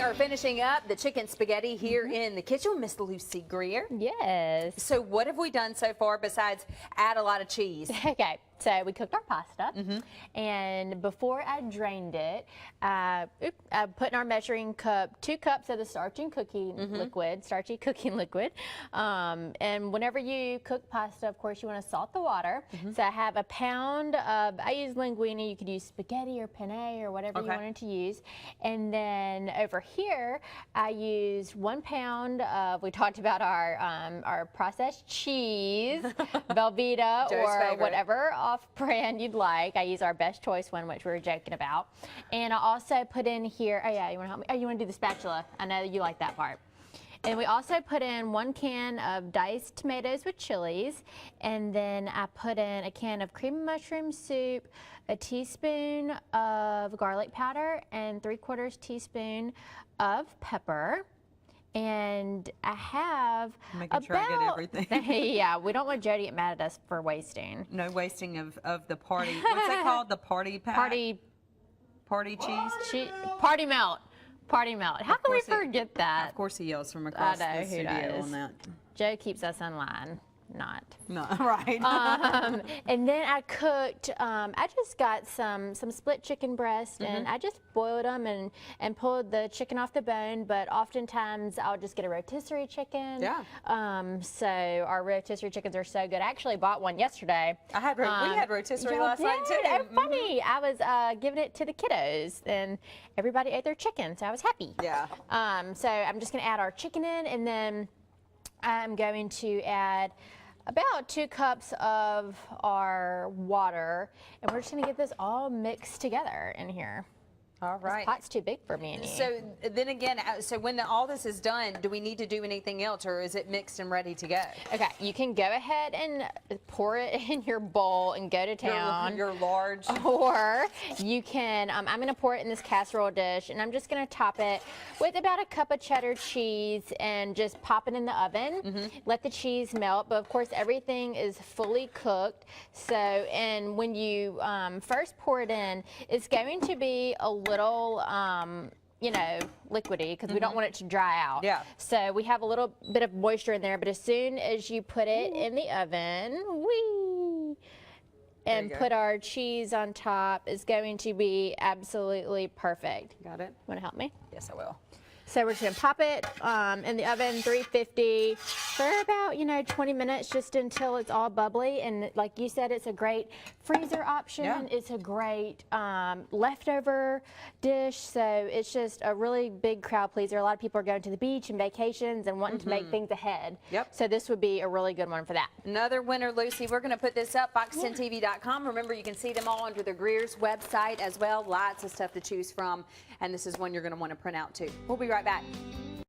are finishing up the chicken spaghetti here in the kitchen, Miss Lucy Greer. Yes. So what have we done so far besides add a lot of cheese? Okay, so we cooked our pasta, and before I drained it, I put in our measuring cup 2 cups of the starchy cooking liquid. And whenever you cook pasta, of course, you want to salt the water. So I have a pound of, I use linguine, you could use spaghetti or penne or whatever you wanted to use. And then over here, I used 1 pound of, we talked about our processed cheese, Velveeta or whatever off-brand you'd like. I use our Best Choice one, which we were joking about. And I also put in here, oh yeah, you want to help me? Oh, you want to do the spatula? I know you like that part. And we also put in 1 can of diced tomatoes with chilies, and then I put in a can of cream of mushroom soup, a teaspoon of garlic powder, and 3/4 teaspoon of pepper. And I have making sure I get everything. Yeah, we don't want Joe to get mad at us for wasting. No wasting of the party. What's that called? The party pack? Party cheese? Party melt. Party melt. How can we forget that? Of course he yells from across the studio on that. Joe keeps us in line. Not right. And then I cooked. I just got some split chicken breast, and I just boiled them and pulled the chicken off the bone. But oftentimes I'll just get a rotisserie chicken. Yeah. So our rotisserie chickens are so good. I actually bought one yesterday. we had rotisserie last night too. Oh, funny. I was giving it to the kiddos, and everybody ate their chicken, so I was happy. Yeah. So I'm just gonna add our chicken in, and then I'm going to add about 2 cups of our water, and we're just gonna get this all mixed together in here. All right. This pot's too big for me and you. So then again, so when all this is done, do we need to do anything else, or is it mixed and ready to go? Okay, you can go ahead and pour it in your bowl and go to town. Your large. Or you can, I'm going to pour it in this casserole dish, and I'm just going to top it with about 1 cup of cheddar cheese and just pop it in the oven. Let the cheese melt, but of course everything is fully cooked. So, and when you first pour it in, it's going to be a little, you know, liquidy, because we don't want it to dry out. Yeah. So we have a little bit of moisture in there, but as soon as you put it in the oven, and put our cheese on top, it's going to be absolutely perfect. Got it? Want to help me? Yes, I will. So we're just gonna pop it in the oven, 350, for about 20 minutes, just until it's all bubbly. And like you said, it's a great freezer option. Yeah. It's a great leftover dish. So it's just a really big crowd pleaser. A lot of people are going to the beach and vacations and wanting to make things ahead. Yep. So this would be a really good one for that. Another winner, Lucy. We're going to put this up, fox10tv.com. Remember, you can see them all under the Greer's website as well. Lots of stuff to choose from. And this is one you're going to want to print out too. We'll be right back.